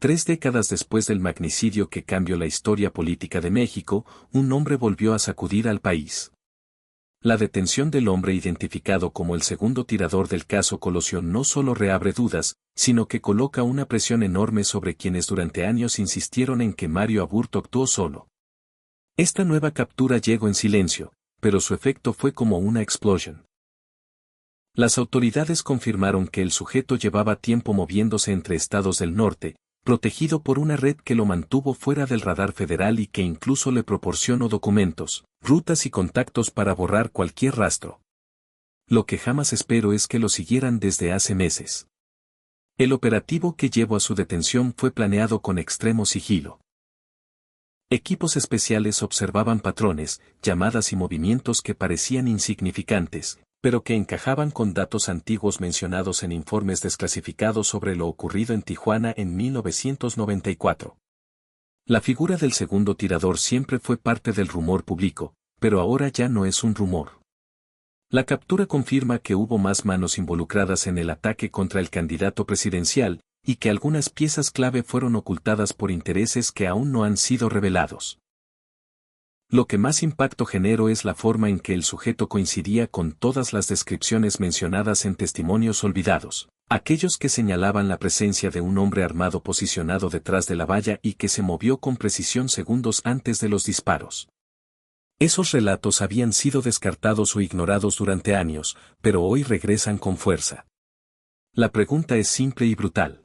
3 décadas después del magnicidio que cambió la historia política de México, un nombre volvió a sacudir al país. La detención del hombre identificado como el segundo tirador del caso Colosio no solo reabre dudas, sino que coloca una presión enorme sobre quienes durante años insistieron en que Mario Aburto actuó solo. Esta nueva captura llegó en silencio, pero su efecto fue como una explosión. Las autoridades confirmaron que el sujeto llevaba tiempo moviéndose entre estados del norte, protegido por una red que lo mantuvo fuera del radar federal y que incluso le proporcionó documentos, rutas y contactos para borrar cualquier rastro. Lo que jamás espero es que lo siguieran desde hace meses. El operativo que llevó a su detención fue planeado con extremo sigilo. Equipos especiales observaban patrones, llamadas y movimientos que parecían insignificantes, pero que encajaban con datos antiguos mencionados en informes desclasificados sobre lo ocurrido en Tijuana en 1994. La figura del segundo tirador siempre fue parte del rumor público, pero ahora ya no es un rumor. La captura confirma que hubo más manos involucradas en el ataque contra el candidato presidencial, y que algunas piezas clave fueron ocultadas por intereses que aún no han sido revelados. Lo que más impacto generó es la forma en que el sujeto coincidía con todas las descripciones mencionadas en testimonios olvidados, aquellos que señalaban la presencia de un hombre armado posicionado detrás de la valla y que se movió con precisión segundos antes de los disparos. Esos relatos habían sido descartados o ignorados durante años, pero hoy regresan con fuerza. La pregunta es simple y brutal.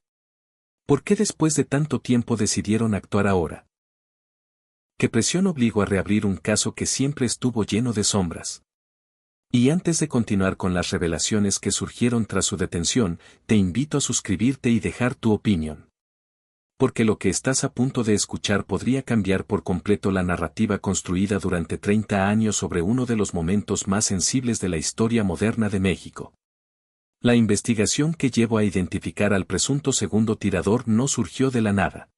¿Por qué después de tanto tiempo decidieron actuar ahora? ¿Qué presión obligó a reabrir un caso que siempre estuvo lleno de sombras? Y antes de continuar con las revelaciones que surgieron tras su detención, te invito a suscribirte y dejar tu opinión. Porque lo que estás a punto de escuchar podría cambiar por completo la narrativa construida durante 30 años sobre uno de los momentos más sensibles de la historia moderna de México. La investigación que llevó a identificar al presunto segundo tirador no surgió de la nada.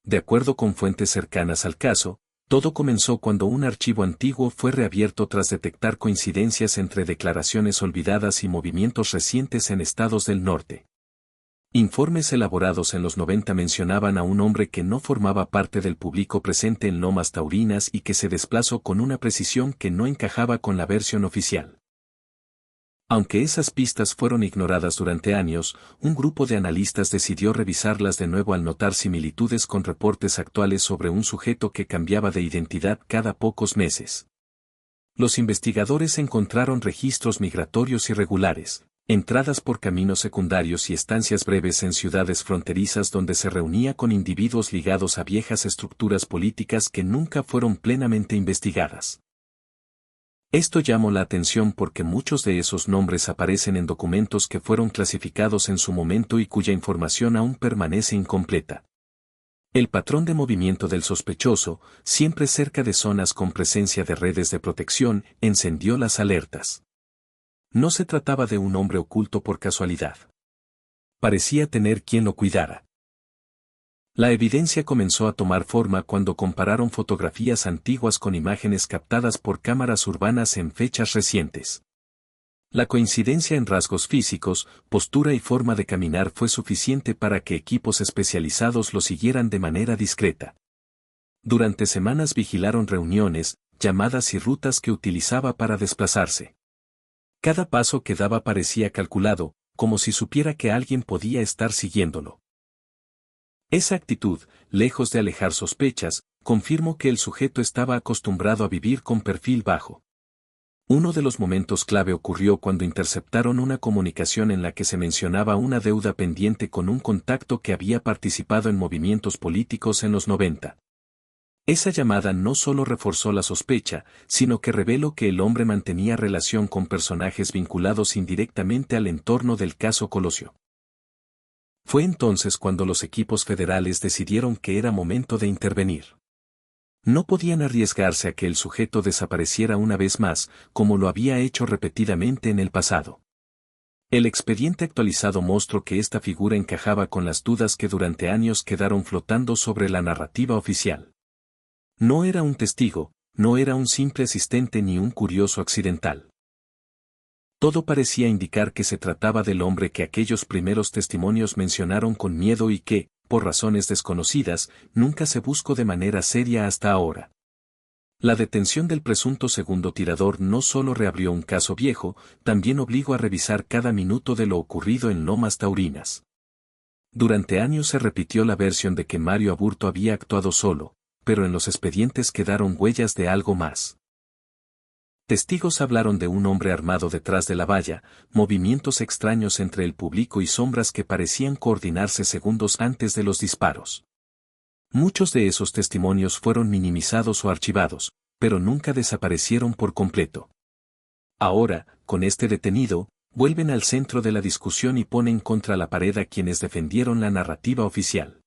De acuerdo con fuentes cercanas al caso, todo comenzó cuando un archivo antiguo fue reabierto tras detectar coincidencias entre declaraciones olvidadas y movimientos recientes en estados del norte. Informes elaborados en los 90 mencionaban a un hombre que no formaba parte del público presente en Lomas Taurinas y que se desplazó con una precisión que no encajaba con la versión oficial. Aunque esas pistas fueron ignoradas durante años, un grupo de analistas decidió revisarlas de nuevo al notar similitudes con reportes actuales sobre un sujeto que cambiaba de identidad cada pocos meses. Los investigadores encontraron registros migratorios irregulares, entradas por caminos secundarios y estancias breves en ciudades fronterizas donde se reunía con individuos ligados a viejas estructuras políticas que nunca fueron plenamente investigadas. Esto llamó la atención porque muchos de esos nombres aparecen en documentos que fueron clasificados en su momento y cuya información aún permanece incompleta. El patrón de movimiento del sospechoso, siempre cerca de zonas con presencia de redes de protección, encendió las alertas. No se trataba de un hombre oculto por casualidad. Parecía tener quien lo cuidara. La evidencia comenzó a tomar forma cuando compararon fotografías antiguas con imágenes captadas por cámaras urbanas en fechas recientes. La coincidencia en rasgos físicos, postura y forma de caminar fue suficiente para que equipos especializados lo siguieran de manera discreta. Durante semanas vigilaron reuniones, llamadas y rutas que utilizaba para desplazarse. Cada paso que daba parecía calculado, como si supiera que alguien podía estar siguiéndolo. Esa actitud, lejos de alejar sospechas, confirmó que el sujeto estaba acostumbrado a vivir con perfil bajo. Uno de los momentos clave ocurrió cuando interceptaron una comunicación en la que se mencionaba una deuda pendiente con un contacto que había participado en movimientos políticos en los 90. Esa llamada no solo reforzó la sospecha, sino que reveló que el hombre mantenía relación con personajes vinculados indirectamente al entorno del caso Colosio. Fue entonces cuando los equipos federales decidieron que era momento de intervenir. No podían arriesgarse a que el sujeto desapareciera una vez más, como lo había hecho repetidamente en el pasado. El expediente actualizado mostró que esta figura encajaba con las dudas que durante años quedaron flotando sobre la narrativa oficial. No era un testigo, no era un simple asistente ni un curioso accidental. Todo parecía indicar que se trataba del hombre que aquellos primeros testimonios mencionaron con miedo y que, por razones desconocidas, nunca se buscó de manera seria hasta ahora. La detención del presunto segundo tirador no solo reabrió un caso viejo, también obligó a revisar cada minuto de lo ocurrido en Lomas Taurinas. Durante años se repitió la versión de que Mario Aburto había actuado solo, pero en los expedientes quedaron huellas de algo más. Testigos hablaron de un hombre armado detrás de la valla, movimientos extraños entre el público y sombras que parecían coordinarse segundos antes de los disparos. Muchos de esos testimonios fueron minimizados o archivados, pero nunca desaparecieron por completo. Ahora, con este detenido, vuelven al centro de la discusión y ponen contra la pared a quienes defendieron la narrativa oficial.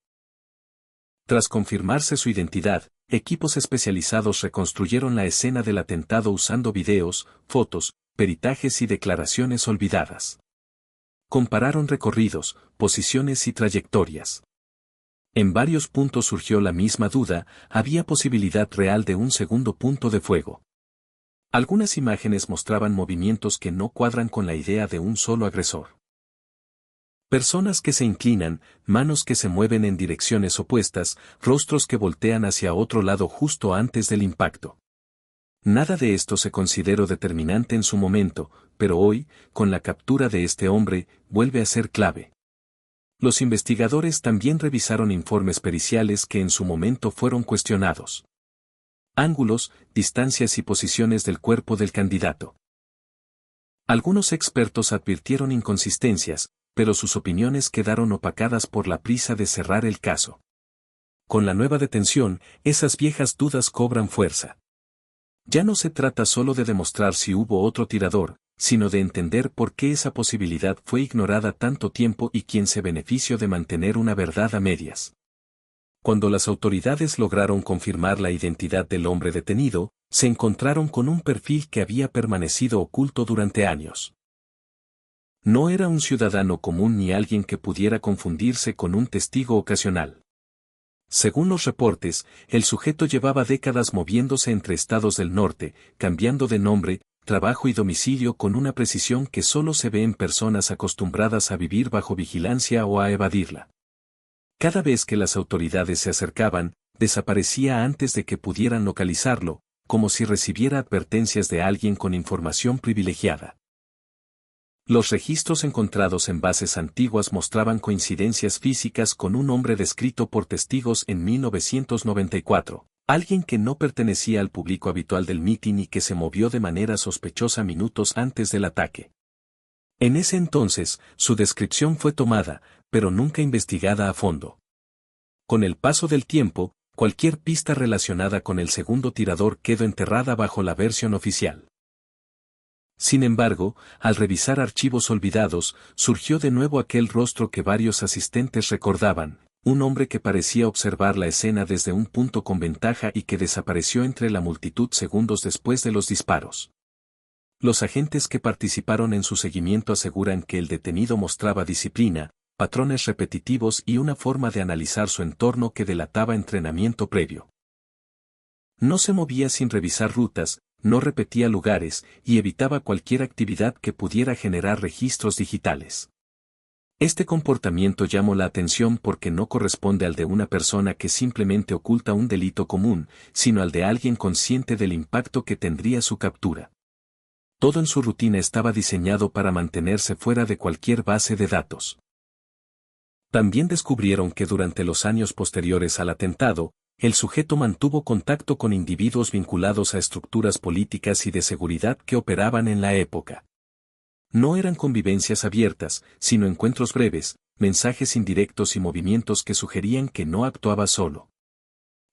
Tras confirmarse su identidad, equipos especializados reconstruyeron la escena del atentado usando videos, fotos, peritajes y declaraciones olvidadas. Compararon recorridos, posiciones y trayectorias. En varios puntos surgió la misma duda, había posibilidad real de un segundo punto de fuego. Algunas imágenes mostraban movimientos que no cuadran con la idea de un solo agresor. Personas que se inclinan, manos que se mueven en direcciones opuestas, rostros que voltean hacia otro lado justo antes del impacto. Nada de esto se consideró determinante en su momento, pero hoy, con la captura de este hombre, vuelve a ser clave. Los investigadores también revisaron informes periciales que en su momento fueron cuestionados. Ángulos, distancias y posiciones del cuerpo del candidato. Algunos expertos advirtieron inconsistencias, pero sus opiniones quedaron opacadas por la prisa de cerrar el caso. Con la nueva detención, esas viejas dudas cobran fuerza. Ya no se trata solo de demostrar si hubo otro tirador, sino de entender por qué esa posibilidad fue ignorada tanto tiempo y quién se benefició de mantener una verdad a medias. Cuando las autoridades lograron confirmar la identidad del hombre detenido, se encontraron con un perfil que había permanecido oculto durante años. No era un ciudadano común ni alguien que pudiera confundirse con un testigo ocasional. Según los reportes, el sujeto llevaba décadas moviéndose entre estados del norte, cambiando de nombre, trabajo y domicilio con una precisión que solo se ve en personas acostumbradas a vivir bajo vigilancia o a evadirla. Cada vez que las autoridades se acercaban, desaparecía antes de que pudieran localizarlo, como si recibiera advertencias de alguien con información privilegiada. Los registros encontrados en bases antiguas mostraban coincidencias físicas con un hombre descrito por testigos en 1994, alguien que no pertenecía al público habitual del mitin y que se movió de manera sospechosa minutos antes del ataque. En ese entonces, su descripción fue tomada, pero nunca investigada a fondo. Con el paso del tiempo, cualquier pista relacionada con el segundo tirador quedó enterrada bajo la versión oficial. Sin embargo, al revisar archivos olvidados, surgió de nuevo aquel rostro que varios asistentes recordaban, un hombre que parecía observar la escena desde un punto con ventaja y que desapareció entre la multitud segundos después de los disparos. Los agentes que participaron en su seguimiento aseguran que el detenido mostraba disciplina, patrones repetitivos y una forma de analizar su entorno que delataba entrenamiento previo. No se movía sin revisar rutas, no repetía lugares y evitaba cualquier actividad que pudiera generar registros digitales. Este comportamiento llamó la atención porque no corresponde al de una persona que simplemente oculta un delito común, sino al de alguien consciente del impacto que tendría su captura. Todo en su rutina estaba diseñado para mantenerse fuera de cualquier base de datos. También descubrieron que durante los años posteriores al atentado, el sujeto mantuvo contacto con individuos vinculados a estructuras políticas y de seguridad que operaban en la época. No eran convivencias abiertas, sino encuentros breves, mensajes indirectos y movimientos que sugerían que no actuaba solo.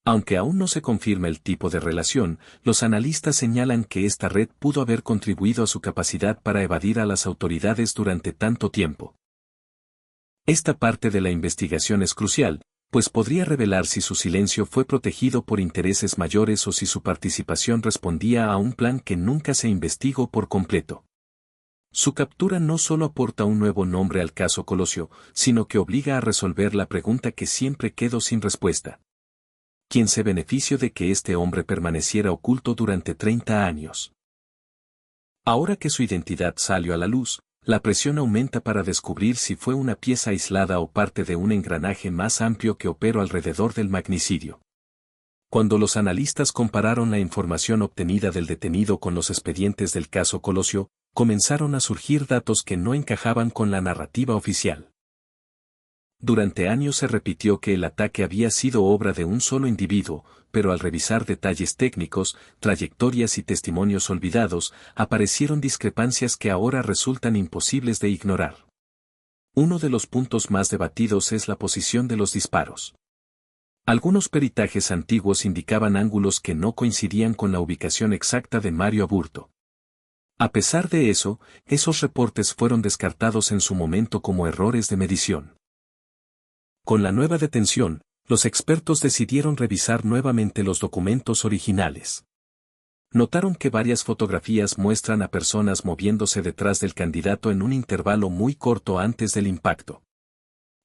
Aunque aún no se confirma el tipo de relación, los analistas señalan que esta red pudo haber contribuido a su capacidad para evadir a las autoridades durante tanto tiempo. Esta parte de la investigación es crucial, pues podría revelar si su silencio fue protegido por intereses mayores o si su participación respondía a un plan que nunca se investigó por completo. Su captura no solo aporta un nuevo nombre al caso Colosio, sino que obliga a resolver la pregunta que siempre quedó sin respuesta. ¿Quién se benefició de que este hombre permaneciera oculto durante 30 años? Ahora que su identidad salió a la luz, La presión aumenta para descubrir si fue una pieza aislada o parte de un engranaje más amplio que operó alrededor del magnicidio. Cuando los analistas compararon la información obtenida del detenido con los expedientes del caso Colosio, comenzaron a surgir datos que no encajaban con la narrativa oficial. Durante años se repitió que el ataque había sido obra de un solo individuo, pero al revisar detalles técnicos, trayectorias y testimonios olvidados, aparecieron discrepancias que ahora resultan imposibles de ignorar. Uno de los puntos más debatidos es la posición de los disparos. Algunos peritajes antiguos indicaban ángulos que no coincidían con la ubicación exacta de Mario Aburto. A pesar de eso, esos reportes fueron descartados en su momento como errores de medición. Con la nueva detención, los expertos decidieron revisar nuevamente los documentos originales. Notaron que varias fotografías muestran a personas moviéndose detrás del candidato en un intervalo muy corto antes del impacto.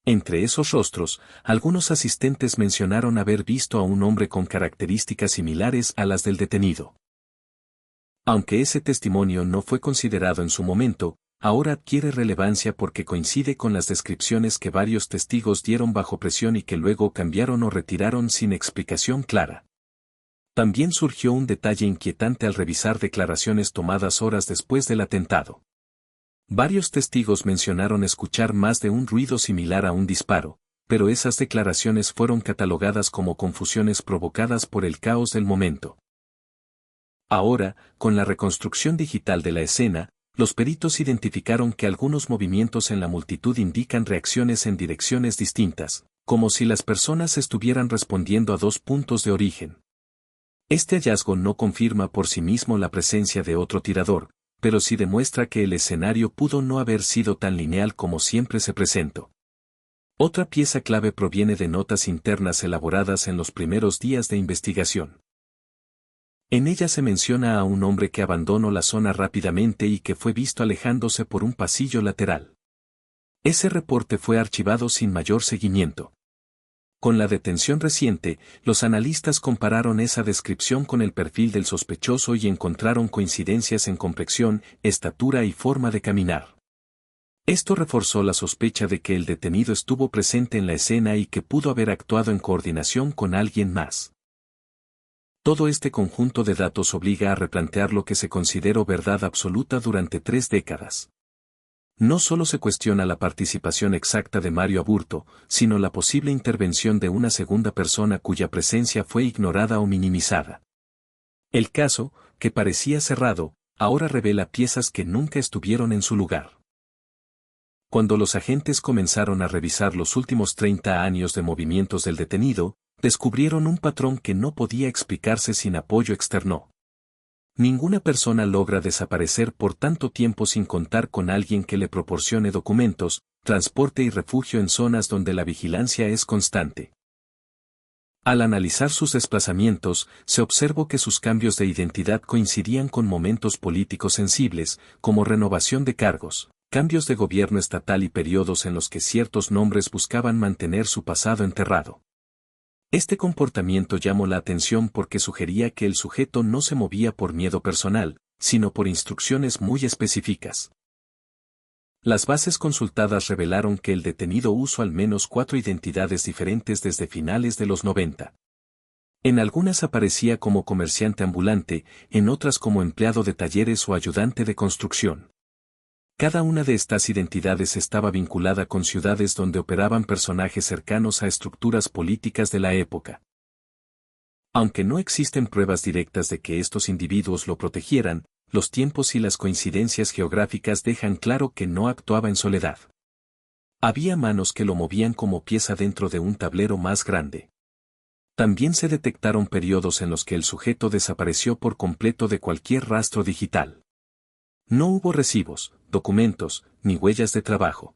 Entre esos rostros, algunos asistentes mencionaron haber visto a un hombre con características similares a las del detenido. Aunque ese testimonio no fue considerado en su momento, ahora adquiere relevancia porque coincide con las descripciones que varios testigos dieron bajo presión y que luego cambiaron o retiraron sin explicación clara. También surgió un detalle inquietante al revisar declaraciones tomadas horas después del atentado. Varios testigos mencionaron escuchar más de un ruido similar a un disparo, pero esas declaraciones fueron catalogadas como confusiones provocadas por el caos del momento. Ahora, con la reconstrucción digital de la escena, los peritos identificaron que algunos movimientos en la multitud indican reacciones en direcciones distintas, como si las personas estuvieran respondiendo a dos puntos de origen. Este hallazgo no confirma por sí mismo la presencia de otro tirador, pero sí demuestra que el escenario pudo no haber sido tan lineal como siempre se presentó. Otra pieza clave proviene de notas internas elaboradas en los primeros días de investigación. En ella se menciona a un hombre que abandonó la zona rápidamente y que fue visto alejándose por un pasillo lateral. Ese reporte fue archivado sin mayor seguimiento. Con la detención reciente, los analistas compararon esa descripción con el perfil del sospechoso y encontraron coincidencias en complexión, estatura y forma de caminar. Esto reforzó la sospecha de que el detenido estuvo presente en la escena y que pudo haber actuado en coordinación con alguien más. Todo este conjunto de datos obliga a replantear lo que se consideró verdad absoluta durante 3 décadas. No solo se cuestiona la participación exacta de Mario Aburto, sino la posible intervención de una segunda persona cuya presencia fue ignorada o minimizada. El caso, que parecía cerrado, ahora revela piezas que nunca estuvieron en su lugar. Cuando los agentes comenzaron a revisar los últimos 30 años de movimientos del detenido, descubrieron un patrón que no podía explicarse sin apoyo externo. Ninguna persona logra desaparecer por tanto tiempo sin contar con alguien que le proporcione documentos, transporte y refugio en zonas donde la vigilancia es constante. Al analizar sus desplazamientos, se observó que sus cambios de identidad coincidían con momentos políticos sensibles, como renovación de cargos, cambios de gobierno estatal y periodos en los que ciertos nombres buscaban mantener su pasado enterrado. Este comportamiento llamó la atención porque sugería que el sujeto no se movía por miedo personal, sino por instrucciones muy específicas. Las bases consultadas revelaron que el detenido usó al menos 4 identidades diferentes desde finales de los 90. En algunas aparecía como comerciante ambulante, en otras como empleado de talleres o ayudante de construcción. Cada una de estas identidades estaba vinculada con ciudades donde operaban personajes cercanos a estructuras políticas de la época. Aunque no existen pruebas directas de que estos individuos lo protegieran, los tiempos y las coincidencias geográficas dejan claro que no actuaba en soledad. Había manos que lo movían como pieza dentro de un tablero más grande. También se detectaron periodos en los que el sujeto desapareció por completo de cualquier rastro digital. No hubo recibos, documentos, ni huellas de trabajo.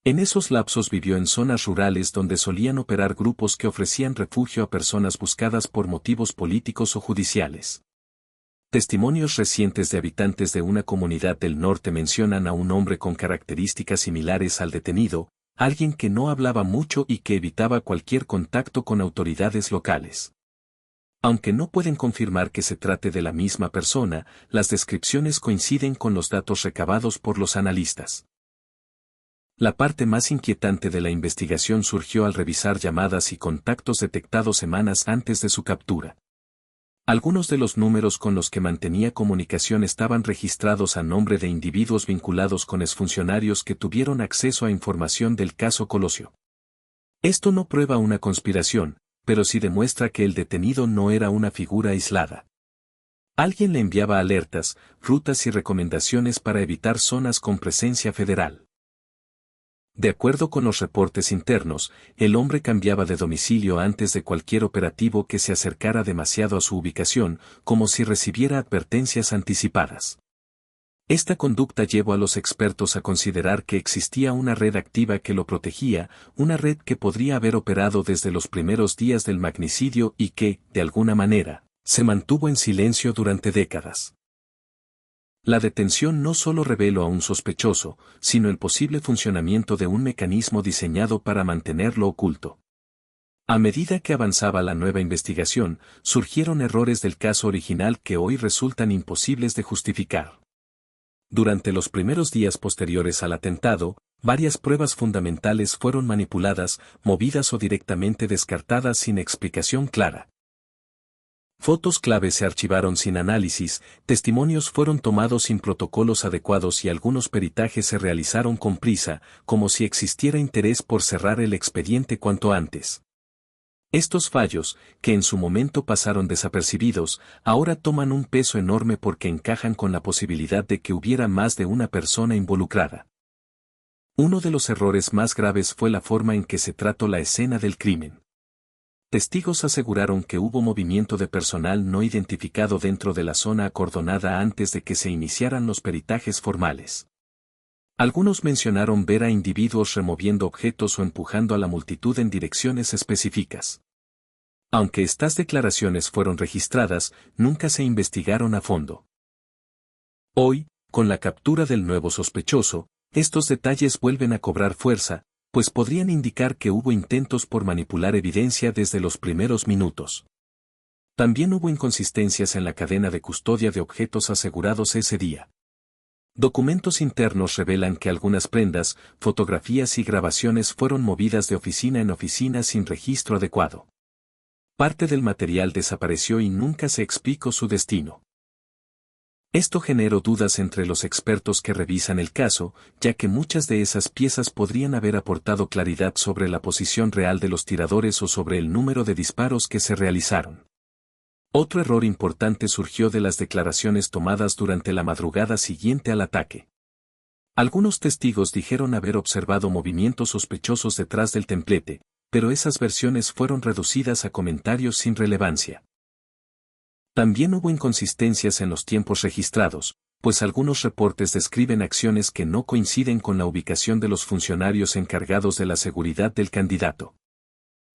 En esos lapsos vivió en zonas rurales donde solían operar grupos que ofrecían refugio a personas buscadas por motivos políticos o judiciales. Testimonios recientes de habitantes de una comunidad del norte mencionan a un hombre con características similares al detenido, alguien que no hablaba mucho y que evitaba cualquier contacto con autoridades locales. Aunque no pueden confirmar que se trate de la misma persona, las descripciones coinciden con los datos recabados por los analistas. La parte más inquietante de la investigación surgió al revisar llamadas y contactos detectados semanas antes de su captura. Algunos de los números con los que mantenía comunicación estaban registrados a nombre de individuos vinculados con exfuncionarios que tuvieron acceso a información del caso Colosio. Esto no prueba una conspiración, pero sí demuestra que el detenido no era una figura aislada. Alguien le enviaba alertas, rutas y recomendaciones para evitar zonas con presencia federal. De acuerdo con los reportes internos, el hombre cambiaba de domicilio antes de cualquier operativo que se acercara demasiado a su ubicación, como si recibiera advertencias anticipadas. Esta conducta llevó a los expertos a considerar que existía una red activa que lo protegía, una red que podría haber operado desde los primeros días del magnicidio y que, de alguna manera, se mantuvo en silencio durante décadas. La detención no solo reveló a un sospechoso, sino el posible funcionamiento de un mecanismo diseñado para mantenerlo oculto. A medida que avanzaba la nueva investigación, surgieron errores del caso original que hoy resultan imposibles de justificar. Durante los primeros días posteriores al atentado, varias pruebas fundamentales fueron manipuladas, movidas o directamente descartadas sin explicación clara. Fotos clave se archivaron sin análisis, testimonios fueron tomados sin protocolos adecuados y algunos peritajes se realizaron con prisa, como si existiera interés por cerrar el expediente cuanto antes. Estos fallos, que en su momento pasaron desapercibidos, ahora toman un peso enorme porque encajan con la posibilidad de que hubiera más de una persona involucrada. Uno de los errores más graves fue la forma en que se trató la escena del crimen. Testigos aseguraron que hubo movimiento de personal no identificado dentro de la zona acordonada antes de que se iniciaran los peritajes formales. Algunos mencionaron ver a individuos removiendo objetos o empujando a la multitud en direcciones específicas. Aunque estas declaraciones fueron registradas, nunca se investigaron a fondo. Hoy, con la captura del nuevo sospechoso, estos detalles vuelven a cobrar fuerza, pues podrían indicar que hubo intentos por manipular evidencia desde los primeros minutos. También hubo inconsistencias en la cadena de custodia de objetos asegurados ese día. Documentos internos revelan que algunas prendas, fotografías y grabaciones fueron movidas de oficina en oficina sin registro adecuado. Parte del material desapareció y nunca se explicó su destino. Esto generó dudas entre los expertos que revisan el caso, ya que muchas de esas piezas podrían haber aportado claridad sobre la posición real de los tiradores o sobre el número de disparos que se realizaron. Otro error importante surgió de las declaraciones tomadas durante la madrugada siguiente al ataque. Algunos testigos dijeron haber observado movimientos sospechosos detrás del templete, pero esas versiones fueron reducidas a comentarios sin relevancia. También hubo inconsistencias en los tiempos registrados, pues algunos reportes describen acciones que no coinciden con la ubicación de los funcionarios encargados de la seguridad del candidato.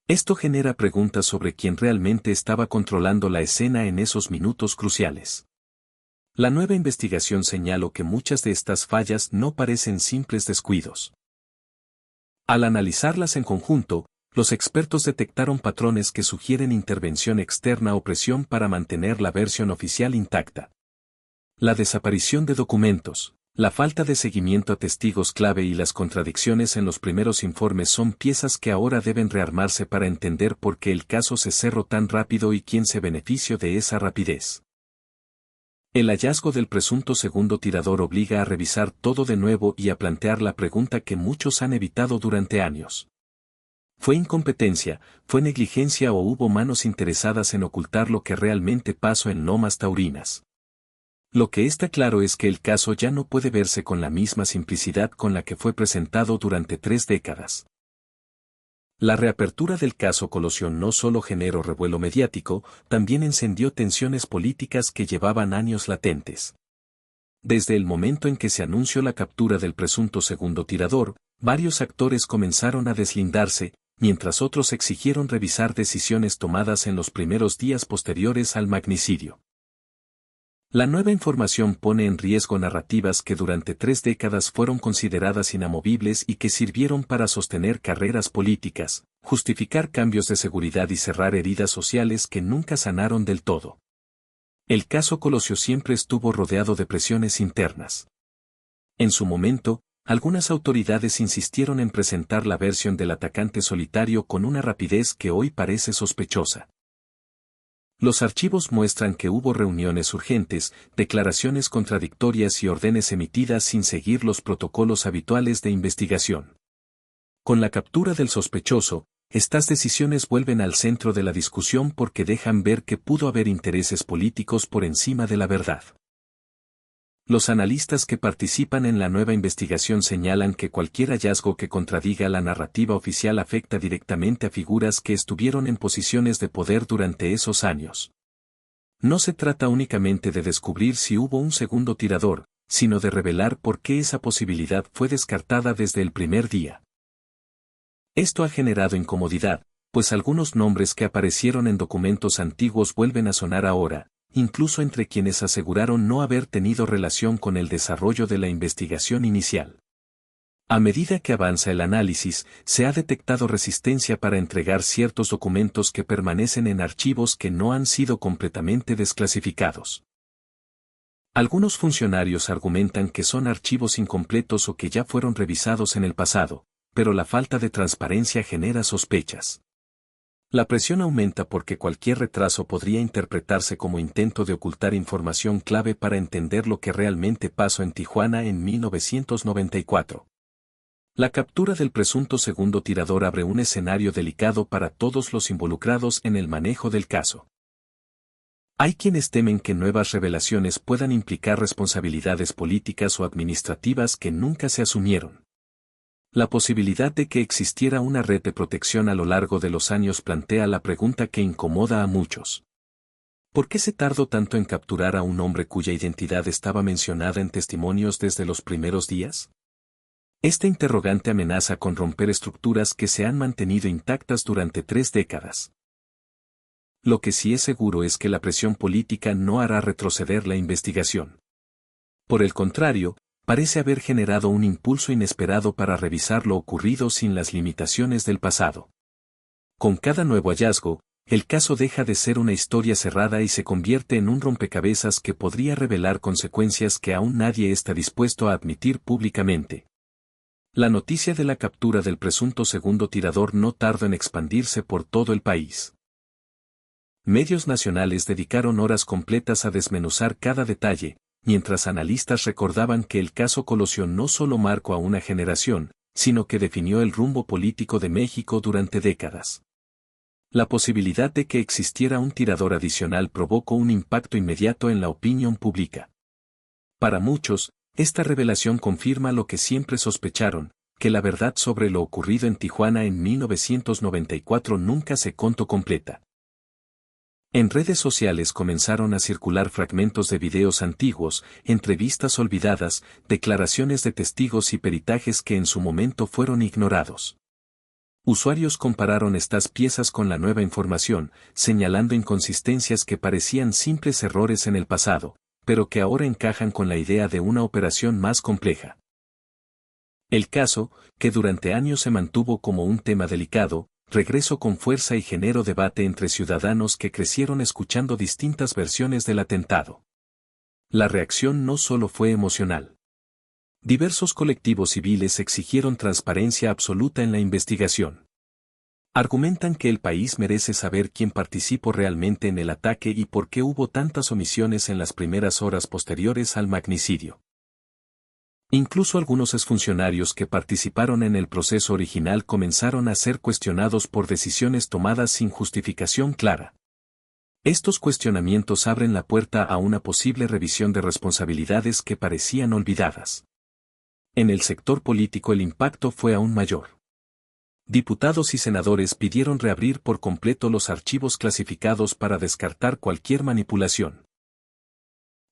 Esto genera preguntas sobre quién realmente estaba controlando la escena en esos minutos cruciales. La nueva investigación señaló que muchas de estas fallas no parecen simples descuidos. Al analizarlas en conjunto, los expertos detectaron patrones que sugieren intervención externa o presión para mantener la versión oficial intacta. La desaparición de documentos, la falta de seguimiento a testigos clave y las contradicciones en los primeros informes son piezas que ahora deben rearmarse para entender por qué el caso se cerró tan rápido y quién se benefició de esa rapidez. El hallazgo del presunto segundo tirador obliga a revisar todo de nuevo y a plantear la pregunta que muchos han evitado durante años. ¿Fue incompetencia, fue negligencia o hubo manos interesadas en ocultar lo que realmente pasó en Lomas Taurinas? Lo que está claro es que el caso ya no puede verse con la misma simplicidad con la que fue presentado durante 3 décadas. La reapertura del caso Colosio no solo generó revuelo mediático, también encendió tensiones políticas que llevaban años latentes. Desde el momento en que se anunció la captura del presunto segundo tirador, varios actores comenzaron a deslindarse, mientras otros exigieron revisar decisiones tomadas en los primeros días posteriores al magnicidio. La nueva información pone en riesgo narrativas que durante 3 décadas fueron consideradas inamovibles y que sirvieron para sostener carreras políticas, justificar cambios de seguridad y cerrar heridas sociales que nunca sanaron del todo. El caso Colosio siempre estuvo rodeado de presiones internas. En su momento, algunas autoridades insistieron en presentar la versión del atacante solitario con una rapidez que hoy parece sospechosa. Los archivos muestran que hubo reuniones urgentes, declaraciones contradictorias y órdenes emitidas sin seguir los protocolos habituales de investigación. Con la captura del sospechoso, estas decisiones vuelven al centro de la discusión porque dejan ver que pudo haber intereses políticos por encima de la verdad. Los analistas que participan en la nueva investigación señalan que cualquier hallazgo que contradiga la narrativa oficial afecta directamente a figuras que estuvieron en posiciones de poder durante esos años. No se trata únicamente de descubrir si hubo un segundo tirador, sino de revelar por qué esa posibilidad fue descartada desde el primer día. Esto ha generado incomodidad, pues algunos nombres que aparecieron en documentos antiguos vuelven a sonar ahora, incluso entre quienes aseguraron no haber tenido relación con el desarrollo de la investigación inicial. A medida que avanza el análisis, se ha detectado resistencia para entregar ciertos documentos que permanecen en archivos que no han sido completamente desclasificados. Algunos funcionarios argumentan que son archivos incompletos o que ya fueron revisados en el pasado, pero la falta de transparencia genera sospechas. La presión aumenta porque cualquier retraso podría interpretarse como intento de ocultar información clave para entender lo que realmente pasó en Tijuana en 1994. La captura del presunto segundo tirador abre un escenario delicado para todos los involucrados en el manejo del caso. Hay quienes temen que nuevas revelaciones puedan implicar responsabilidades políticas o administrativas que nunca se asumieron. La posibilidad de que existiera una red de protección a lo largo de los años plantea la pregunta que incomoda a muchos. ¿Por qué se tardó tanto en capturar a un hombre cuya identidad estaba mencionada en testimonios desde los primeros días? Esta interrogante amenaza con romper estructuras que se han mantenido intactas durante 3 décadas. Lo que sí es seguro es que la presión política no hará retroceder la investigación. Por el contrario, parece haber generado un impulso inesperado para revisar lo ocurrido sin las limitaciones del pasado. Con cada nuevo hallazgo, el caso deja de ser una historia cerrada y se convierte en un rompecabezas que podría revelar consecuencias que aún nadie está dispuesto a admitir públicamente. La noticia de la captura del presunto segundo tirador no tardó en expandirse por todo el país. Medios nacionales dedicaron horas completas a desmenuzar cada detalle, mientras analistas recordaban que el caso Colosio no solo marcó a una generación, sino que definió el rumbo político de México durante décadas. La posibilidad de que existiera un tirador adicional provocó un impacto inmediato en la opinión pública. Para muchos, esta revelación confirma lo que siempre sospecharon, que la verdad sobre lo ocurrido en Tijuana en 1994 nunca se contó completa. En redes sociales comenzaron a circular fragmentos de videos antiguos, entrevistas olvidadas, declaraciones de testigos y peritajes que en su momento fueron ignorados. Usuarios compararon estas piezas con la nueva información, señalando inconsistencias que parecían simples errores en el pasado, pero que ahora encajan con la idea de una operación más compleja. El caso, que durante años se mantuvo como un tema delicado, regresó con fuerza y generó debate entre ciudadanos que crecieron escuchando distintas versiones del atentado. La reacción no solo fue emocional. Diversos colectivos civiles exigieron transparencia absoluta en la investigación. Argumentan que el país merece saber quién participó realmente en el ataque y por qué hubo tantas omisiones en las primeras horas posteriores al magnicidio. Incluso algunos exfuncionarios que participaron en el proceso original comenzaron a ser cuestionados por decisiones tomadas sin justificación clara. Estos cuestionamientos abren la puerta a una posible revisión de responsabilidades que parecían olvidadas. En el sector político el impacto fue aún mayor. Diputados y senadores pidieron reabrir por completo los archivos clasificados para descartar cualquier manipulación.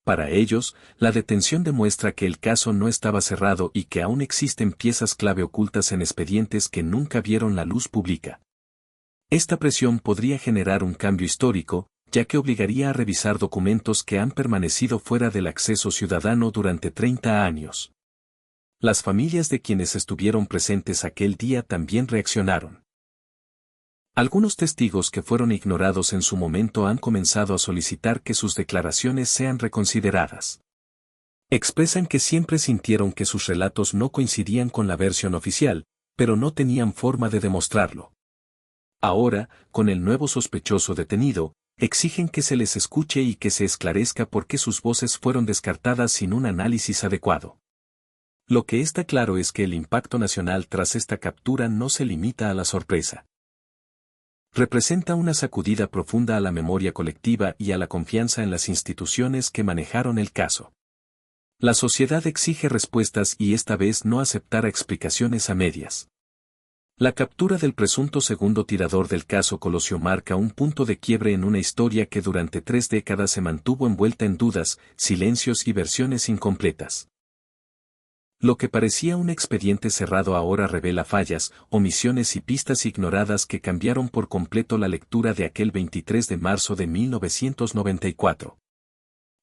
Para ellos, la detención demuestra que el caso no estaba cerrado y que aún existen piezas clave ocultas en expedientes que nunca vieron la luz pública. Esta presión podría generar un cambio histórico, ya que obligaría a revisar documentos que han permanecido fuera del acceso ciudadano durante 30 años. Las familias de quienes estuvieron presentes aquel día también reaccionaron. Algunos testigos que fueron ignorados en su momento han comenzado a solicitar que sus declaraciones sean reconsideradas. Expresan que siempre sintieron que sus relatos no coincidían con la versión oficial, pero no tenían forma de demostrarlo. Ahora, con el nuevo sospechoso detenido, exigen que se les escuche y que se esclarezca por qué sus voces fueron descartadas sin un análisis adecuado. Lo que está claro es que el impacto nacional tras esta captura no se limita a la sorpresa. Representa una sacudida profunda a la memoria colectiva y a la confianza en las instituciones que manejaron el caso. La sociedad exige respuestas y esta vez no aceptará explicaciones a medias. La captura del presunto segundo tirador del caso Colosio marca un punto de quiebre en una historia que durante 3 décadas se mantuvo envuelta en dudas, silencios y versiones incompletas. Lo que parecía un expediente cerrado ahora revela fallas, omisiones y pistas ignoradas que cambiaron por completo la lectura de aquel 23 de marzo de 1994.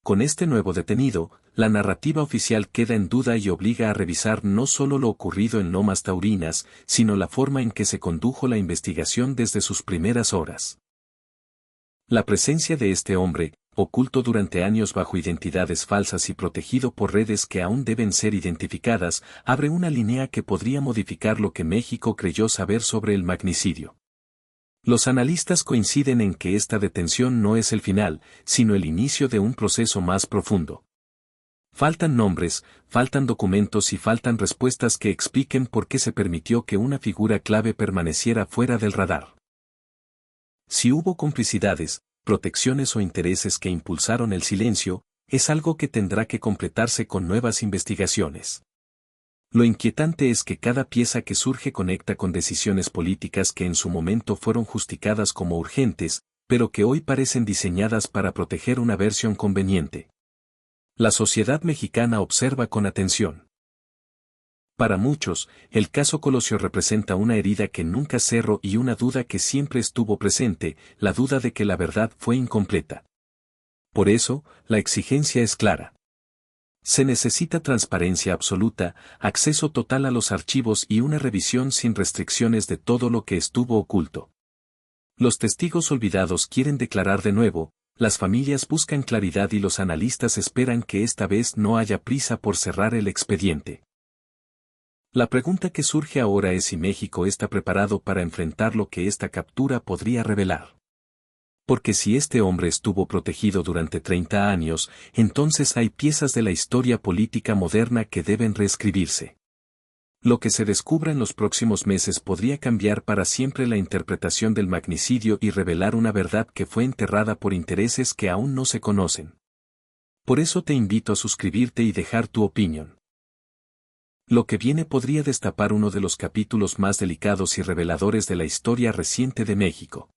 Con este nuevo detenido, la narrativa oficial queda en duda y obliga a revisar no solo lo ocurrido en Lomas Taurinas, sino la forma en que se condujo la investigación desde sus primeras horas. La presencia de este hombre, oculto durante años bajo identidades falsas y protegido por redes que aún deben ser identificadas, abre una línea que podría modificar lo que México creyó saber sobre el magnicidio. Los analistas coinciden en que esta detención no es el final, sino el inicio de un proceso más profundo. Faltan nombres, faltan documentos y faltan respuestas que expliquen por qué se permitió que una figura clave permaneciera fuera del radar. Si hubo complicidades, protecciones o intereses que impulsaron el silencio, es algo que tendrá que completarse con nuevas investigaciones. Lo inquietante es que cada pieza que surge conecta con decisiones políticas que en su momento fueron justificadas como urgentes, pero que hoy parecen diseñadas para proteger una versión conveniente. La sociedad mexicana observa con atención. Para muchos, el caso Colosio representa una herida que nunca cerró y una duda que siempre estuvo presente, la duda de que la verdad fue incompleta. Por eso, la exigencia es clara. Se necesita transparencia absoluta, acceso total a los archivos y una revisión sin restricciones de todo lo que estuvo oculto. Los testigos olvidados quieren declarar de nuevo, las familias buscan claridad y los analistas esperan que esta vez no haya prisa por cerrar el expediente. La pregunta que surge ahora es si México está preparado para enfrentar lo que esta captura podría revelar. Porque si este hombre estuvo protegido durante 30 años, entonces hay piezas de la historia política moderna que deben reescribirse. Lo que se descubra en los próximos meses podría cambiar para siempre la interpretación del magnicidio y revelar una verdad que fue enterrada por intereses que aún no se conocen. Por eso te invito a suscribirte y dejar tu opinión. Lo que viene podría destapar uno de los capítulos más delicados y reveladores de la historia reciente de México.